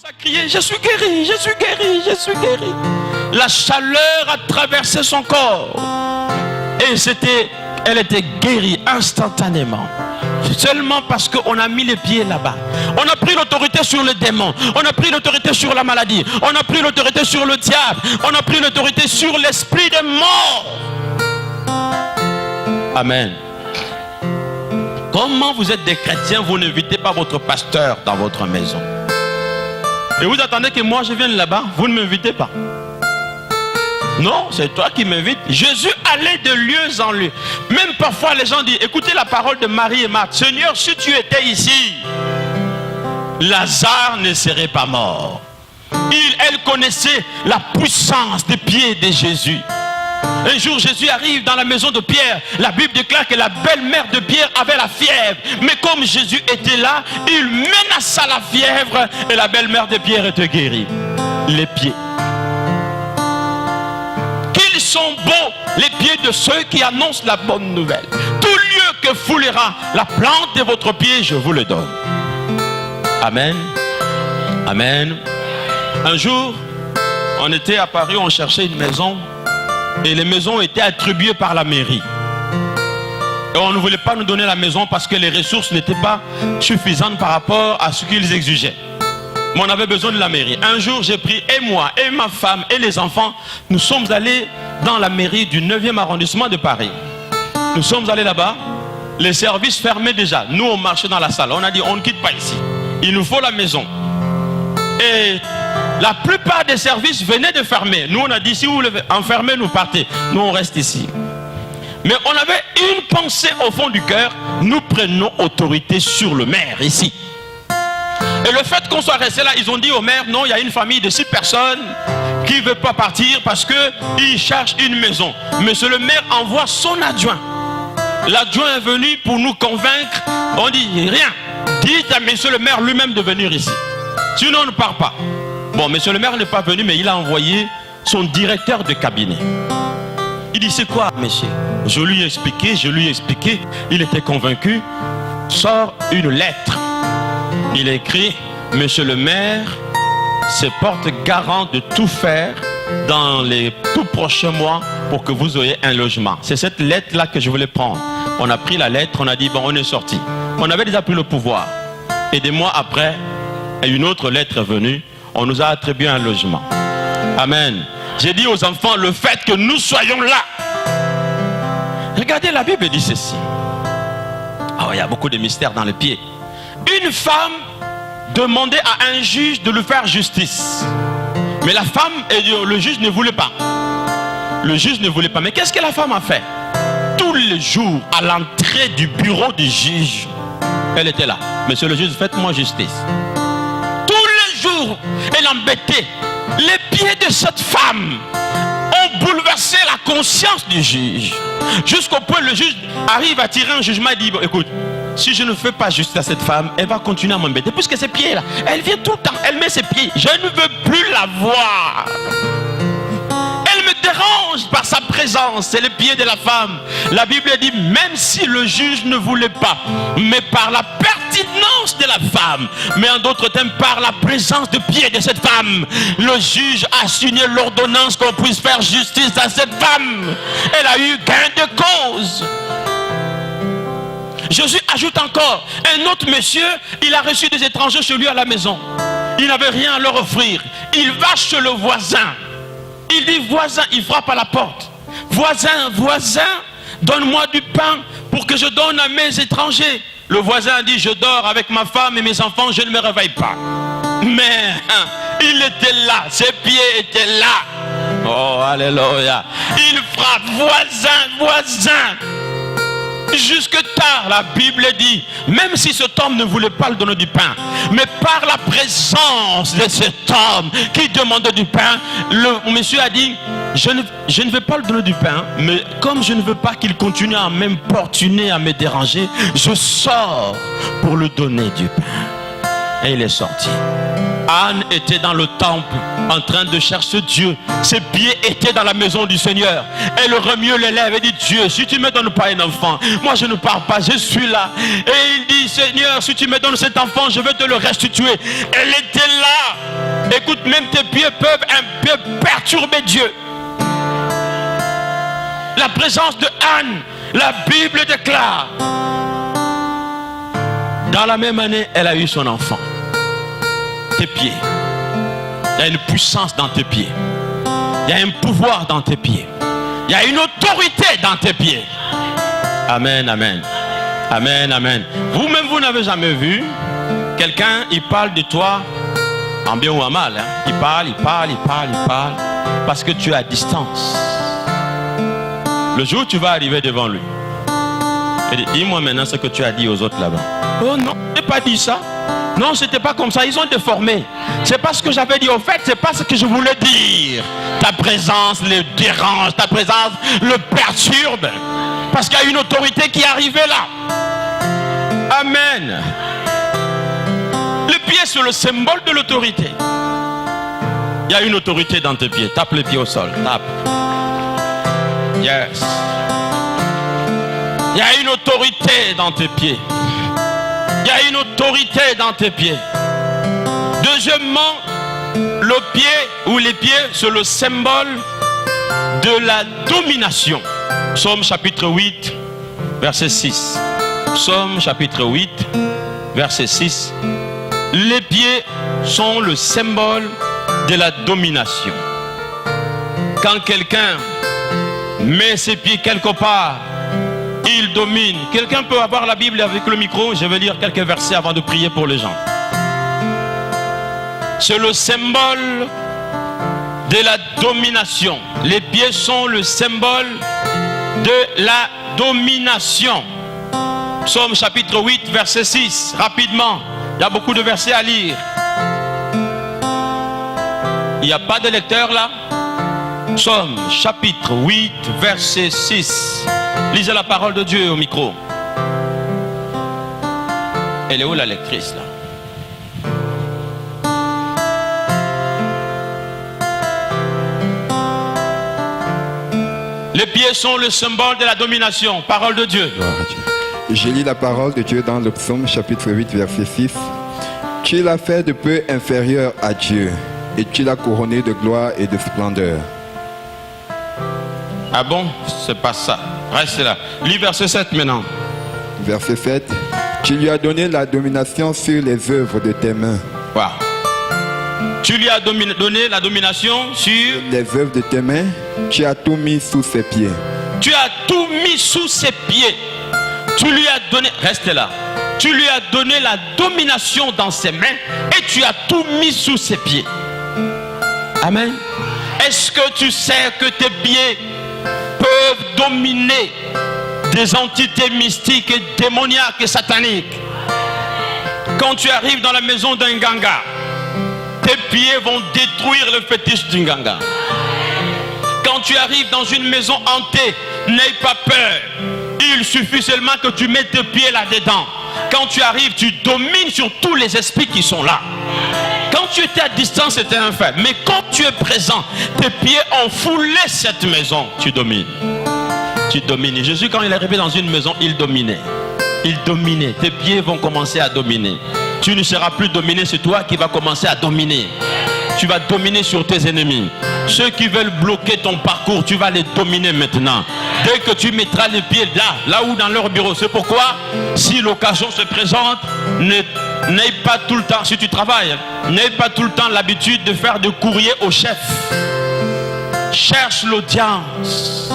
Ça criait, je suis guéri, je suis guéri, je suis guéri. La chaleur a traversé son corps. Et elle était guérie instantanément. Seulement parce qu'on a mis les pieds là-bas. On a pris l'autorité sur le démon. On a pris l'autorité sur la maladie. On a pris l'autorité sur le diable. On a pris l'autorité sur l'esprit de mort. Amen. Comment vous êtes des chrétiens, vous n'invitez pas votre pasteur dans votre maison? Et vous attendez que moi je vienne là-bas? Vous ne m'invitez pas. Non, c'est toi qui m'invites. Jésus allait de lieu en lieu. Même parfois les gens disent, écoutez la parole de Marie et Marthe. Seigneur, si tu étais ici, Lazare ne serait pas mort. Elle connaissait la puissance des pieds de Jésus. Un jour Jésus arrive dans la maison de Pierre. La Bible déclare que la belle-mère de Pierre avait la fièvre. Mais comme Jésus était là, il menaça la fièvre et la belle-mère de Pierre était guérie. Les pieds. Qu'ils sont beaux les pieds de ceux qui annoncent la bonne nouvelle. Tout lieu que foulera la plante de votre pied, je vous le donne. Amen. Amen. Un jour, on était à Paris, on cherchait une maison. Et les maisons étaient attribuées par la mairie. Et on ne voulait pas nous donner la maison parce que les ressources n'étaient pas suffisantes par rapport à ce qu'ils exigeaient. Mais on avait besoin de la mairie. Un jour, j'ai pris, et moi, et ma femme, et les enfants, nous sommes allés dans la mairie du 9e arrondissement de Paris. Nous sommes allés là-bas. Les services fermaient déjà. Nous, on marchait dans la salle. On a dit, on ne quitte pas ici. Il nous faut la maison. Et la plupart des services venaient de fermer. Nous, on a dit, si vous voulez enfermer, nous partez. Nous, on reste ici. Mais on avait une pensée au fond du cœur. Nous prenons autorité sur le maire ici. Et le fait qu'on soit resté là, ils ont dit au maire, non, il y a une famille de 6 personnes qui ne veut pas partir parce qu'ils cherchent une maison. Monsieur le maire envoie son adjoint. L'adjoint est venu pour nous convaincre. On dit, rien. Dites à monsieur le maire lui-même de venir ici. Sinon, on ne part pas. Bon, monsieur le maire n'est pas venu, mais il a envoyé son directeur de cabinet. Il dit, c'est quoi, monsieur? Je lui ai expliqué, il était convaincu. Sort une lettre. Il a écrit, monsieur le maire se porte garant de tout faire dans les tout prochains mois pour que vous ayez un logement. C'est cette lettre-là que je voulais prendre. On a pris la lettre, on a dit, bon, on est sorti. On avait déjà pris le pouvoir. Et des mois après, une autre lettre est venue. On nous a attribué un logement. Amen. J'ai dit aux enfants, le fait que nous soyons là. Regardez, la Bible dit ceci. Oh, il y a beaucoup de mystères dans les pieds. Une femme demandait à un juge de lui faire justice. Mais la femme, le juge ne voulait pas. Le juge ne voulait pas. Mais qu'est-ce que la femme a fait? Tous les jours, à l'entrée du bureau du juge, elle était là. Monsieur le juge, faites-moi justice. Elle embêtait. Les pieds de cette femme ont bouleversé la conscience du juge. Jusqu'au point où le juge arrive à tirer un jugement et dit, bon, écoute, si je ne fais pas justice à cette femme, elle va continuer à m'embêter. Puisque ses pieds là, elle vient tout le temps, elle met ses pieds. Je ne veux plus la voir. Elle me dérange par sa présence. C'est les pieds de la femme. La Bible dit, même si le juge ne voulait pas, mais par la pertinence de la femme, mais en d'autres termes, par la présence de pieds de cette femme, le juge a signé l'ordonnance qu'on puisse faire justice à cette femme. Elle a eu gain de cause. Jésus ajoute encore, un autre monsieur, il a reçu des étrangers chez lui à la maison. Il n'avait rien à leur offrir. Il va chez le voisin. Il dit, voisin, il frappe à la porte. Voisin, voisin, donne-moi du pain pour que je donne à mes étrangers. Le voisin dit, je dors avec ma femme et mes enfants, je ne me réveille pas. Mais il était là, ses pieds étaient là. Oh, alléluia. Il frappe, voisin, voisin. Jusque tard, la Bible dit, même si cet homme ne voulait pas le donner du pain, mais par la présence de cet homme qui demandait du pain, le monsieur a dit, je ne vais pas le donner du pain, mais comme je ne veux pas qu'il continue à m'importuner, à me déranger, je sors pour lui donner du pain. Et il est sorti. Anne était dans le temple en train de chercher Dieu. Ses pieds étaient dans la maison du Seigneur. Elle remuait les lèvres et dit, Dieu, si tu ne me donnes pas un enfant, moi je ne pars pas, je suis là. Et il dit, Seigneur, si tu me donnes cet enfant, je vais te le restituer. Elle était là. même tes pieds peuvent un peu perturber Dieu. La présence de Anne, la Bible déclare, dans la même année, elle a eu son enfant. Tes pieds. Il y a une puissance dans tes pieds. Il y a un pouvoir dans tes pieds. Il y a une autorité dans tes pieds. Amen, amen. Amen, amen. Vous-même, vous n'avez jamais vu quelqu'un, il parle de toi en bien ou en mal. Hein? Il parle. Parce que tu es à distance. Le jour où tu vas arriver devant lui, il dit, dis-moi maintenant ce que tu as dit aux autres là-bas. Oh non, je n'ai pas dit ça. Non, c'était pas comme ça. Ils ont déformé. C'est pas ce que j'avais dit. Au fait, c'est pas ce que je voulais dire. Ta présence le dérange. Ta présence le perturbe. Parce qu'il y a une autorité qui est arrivée là. Amen. Le pied, c'est le symbole de l'autorité. Il y a une autorité dans tes pieds. Tape les pieds au sol. Tape. Yes. Il y a une autorité dans tes pieds. Il y a une autorité dans tes pieds. Deuxièmement, le pied ou les pieds, c'est le symbole de la domination. Psaume chapitre 8, verset 6. Psaume chapitre 8, verset 6. Les pieds sont le symbole de la domination. Quand quelqu'un met ses pieds quelque part, il domine. Quelqu'un peut avoir la Bible avec le micro? Je vais lire quelques versets avant de prier pour les gens. C'est le symbole de la domination. Les pieds sont le symbole de la domination. Psaume chapitre 8, verset 6. Rapidement, il y a beaucoup de versets à lire. Il n'y a pas de lecteur là? Psaume chapitre 8, verset 6. Lisez la parole de Dieu au micro. Elle est où la lectrice là? Les pieds sont le symbole de la domination. Parole de Dieu. Je lis la parole de Dieu dans le psaume chapitre 8 verset 6. Tu l'as fait de peu inférieur à Dieu et tu l'as couronné de gloire et de splendeur. Ah bon? C'est pas ça. Reste là. Lis verset 7 maintenant. Verset 7. Tu lui as donné la domination sur les œuvres de tes mains. Wow. Tu lui as donné la domination sur les œuvres de tes mains. Tu as tout mis sous ses pieds. Tu as tout mis sous ses pieds. Tu lui as donné, reste là. Tu lui as donné la domination dans ses mains et tu as tout mis sous ses pieds. Amen. Est-ce que tu sais que tes pieds peuvent dominer des entités mystiques et démoniaques et sataniques? Quand tu arrives dans la maison d'un ganga, tes pieds vont détruire le fétiche du ganga. Quand tu arrives dans une maison hantée, n'aie pas peur. Il suffit seulement que tu mettes tes pieds là-dedans. Quand tu arrives, tu domines sur tous les esprits qui sont là. Quand tu étais à distance, c'était un fait. Mais quand tu es présent, tes pieds ont foulé cette maison. Tu domines. Tu domines. Jésus, quand il est arrivé dans une maison, il dominait. Il dominait. Tes pieds vont commencer à dominer. Tu ne seras plus dominé, c'est toi qui vas commencer à dominer. Tu vas dominer sur tes ennemis. Ceux qui veulent bloquer ton parcours, tu vas les dominer maintenant. Dès que tu mettras les pieds là ou dans leur bureau. C'est pourquoi, si l'occasion se présente, n'aie pas tout le temps, si tu travailles, n'aie pas tout le temps l'habitude de faire des courriers au chef. Cherche l'audience.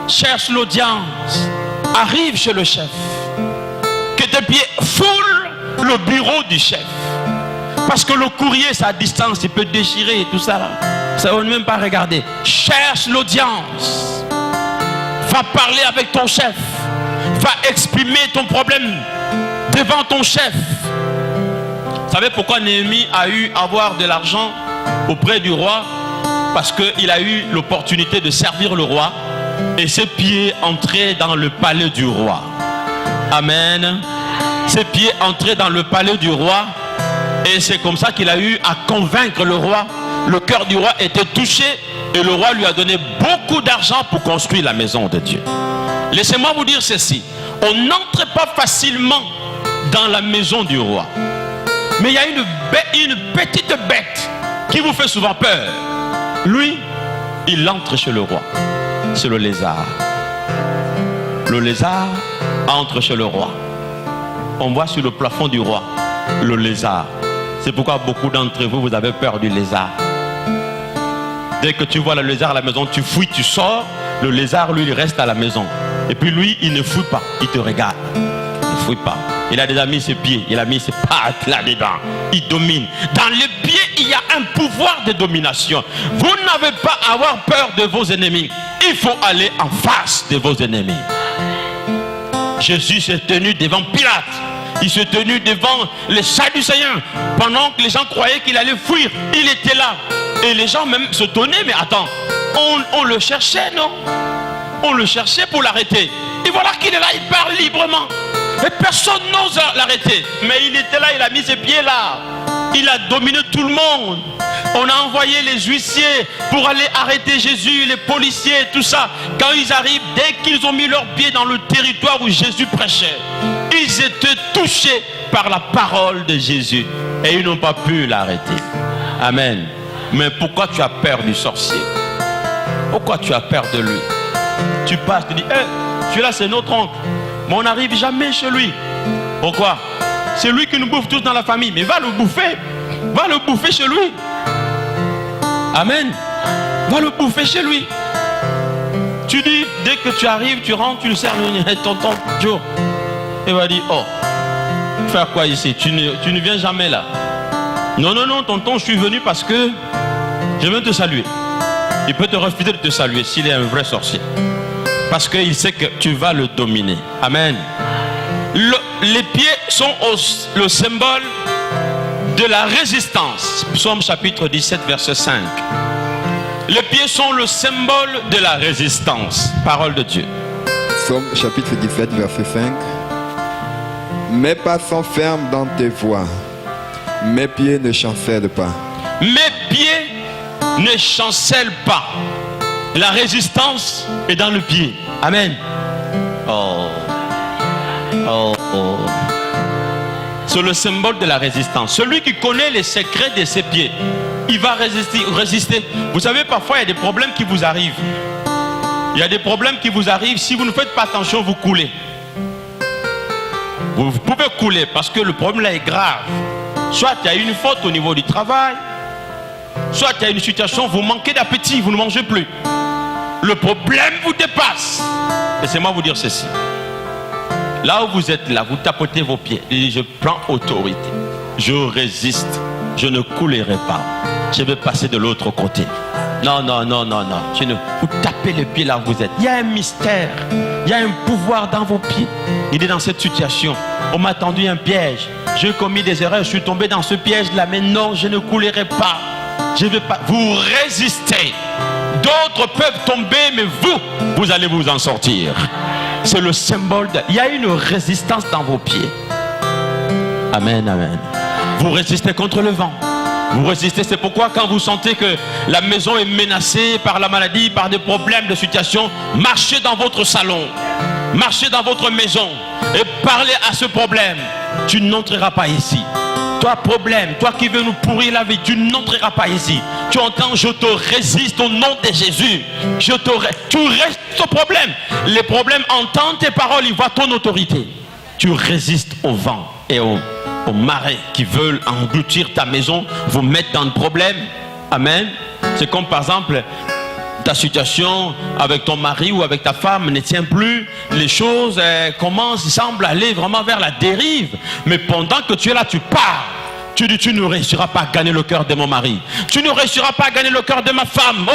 Cherche l'audience. Arrive chez le chef. Que tes pieds foulent le bureau du chef. Parce que le courrier, c'est à distance, il peut déchirer et tout ça là. Ça ne va même pas regarder. Cherche l'audience. Va parler avec ton chef. Va exprimer ton problème devant ton chef. Vous savez pourquoi Néhémie a eu à avoir de l'argent auprès du roi? Parce qu'il a eu l'opportunité de servir le roi et ses pieds entraient dans le palais du roi. Amen. Ses pieds entraient dans le palais du roi et c'est comme ça qu'il a eu à convaincre le roi. Le cœur du roi était touché et le roi lui a donné beaucoup d'argent pour construire la maison de Dieu. Laissez-moi vous dire ceci. On n'entre pas facilement dans la maison du roi. Mais il y a une une petite bête qui vous fait souvent peur, lui, il entre chez le roi. C'est le lézard. Le lézard entre chez le roi. On voit sur le plafond du roi le lézard. C'est pourquoi beaucoup d'entre vous, vous avez peur du lézard. Dès que tu vois le lézard à la maison, tu fouilles, tu sors. Le lézard, lui, il reste à la maison. Et puis lui, il ne fouille pas, il te regarde. Il ne fouille pas. Il a déjà mis ses pieds, il a mis ses pattes là-dedans. Il domine. Dans les pieds, il y a un pouvoir de domination. Vous n'avez pas à avoir peur de vos ennemis. Il faut aller en face de vos ennemis. Jésus s'est tenu devant Pilate. Il s'est tenu devant les Sadducéens. Pendant que les gens croyaient qu'il allait fuir, il était là. Et les gens même se donnaient, mais attends, on le cherchait, non? On le cherchait pour l'arrêter. Et voilà qu'il est là, il parle librement. Et personne n'ose l'arrêter. Mais il était là, il a mis ses pieds là. Il a dominé tout le monde. On a envoyé les huissiers pour aller arrêter Jésus, les policiers, tout ça. Quand ils arrivent, dès qu'ils ont mis leurs pieds dans le territoire où Jésus prêchait, ils étaient touchés par la parole de Jésus. Et ils n'ont pas pu l'arrêter. Amen. Mais pourquoi tu as peur du sorcier? Pourquoi tu as peur de lui? Tu passes, tu dis, celui-là c'est notre oncle. Mais on n'arrive jamais chez lui. Pourquoi? C'est lui qui nous bouffe tous dans la famille. Mais va le bouffer. Va le bouffer chez lui. Amen. Va le bouffer chez lui. Tu dis, dès que tu arrives, tu rentres, tu le sers, tonton, Joe. Il va dire, oh, faire quoi ici? Tu ne viens jamais là. Non, non, non, tonton, je suis venu parce que je viens te saluer. Il peut te refuser de te saluer s'il est un vrai sorcier. Parce qu'il sait que tu vas le dominer. Amen. Les pieds sont le symbole de la résistance. Psaume chapitre 17, verset 5. Les pieds sont le symbole de la résistance. Parole de Dieu. Psaume chapitre 17, verset 5. Mes pas sont fermes dans tes voies. Mes pieds ne chancellent pas. Mes pieds ne chancellent pas. La résistance est dans le pied. Amen. Oh. Oh, oh. C'est le symbole de la résistance. Celui qui connaît les secrets de ses pieds, il va résister. Vous savez, parfois il y a des problèmes qui vous arrivent. Il y a des problèmes qui vous arrivent. Si vous ne faites pas attention, vous coulez. Vous pouvez couler parce que le problème là est grave. Soit il y a une faute au niveau du travail, soit il y a une situation, vous manquez d'appétit, vous ne mangez plus. Le problème vous dépasse. Laissez-moi vous dire ceci. Là où vous êtes là, vous tapotez vos pieds et je prends autorité. Je résiste. Je ne coulerai pas. Je vais passer de l'autre côté. Non, non, non, non, non. Vous tapez les pieds là où vous êtes. Il y a un mystère. Il y a un pouvoir dans vos pieds. Il est dans cette situation. On m'a tendu un piège. J'ai commis des erreurs. Je suis tombé dans ce piège là. Mais non, je ne coulerai pas. Je ne vais pas. Vous résistez. D'autres peuvent tomber, mais vous allez vous en sortir. C'est le symbole il y a une résistance dans vos pieds. Amen, amen. Vous résistez contre le vent. Vous résistez, c'est pourquoi quand vous sentez que la maison est menacée par la maladie, par des problèmes de situation, marchez dans votre salon, marchez dans votre maison et parlez à ce problème. Tu n'entreras pas ici. Toi problème, toi qui veux nous pourrir la vie, tu n'entreras pas ici. Tu entends, je te résiste au nom de Jésus. Tu restes au problème. Les problèmes entendent tes paroles, ils voient ton autorité. Tu résistes au vent et aux marées qui veulent engloutir ta maison, vous mettre dans le problème. Amen. C'est comme par exemple, ta situation avec ton mari ou avec ta femme ne tient plus. Les choses semblent aller vraiment vers la dérive. Mais pendant que tu es là, tu pars. Tu dis, tu ne réussiras pas à gagner le cœur de mon mari. Tu ne réussiras pas à gagner le cœur de ma femme.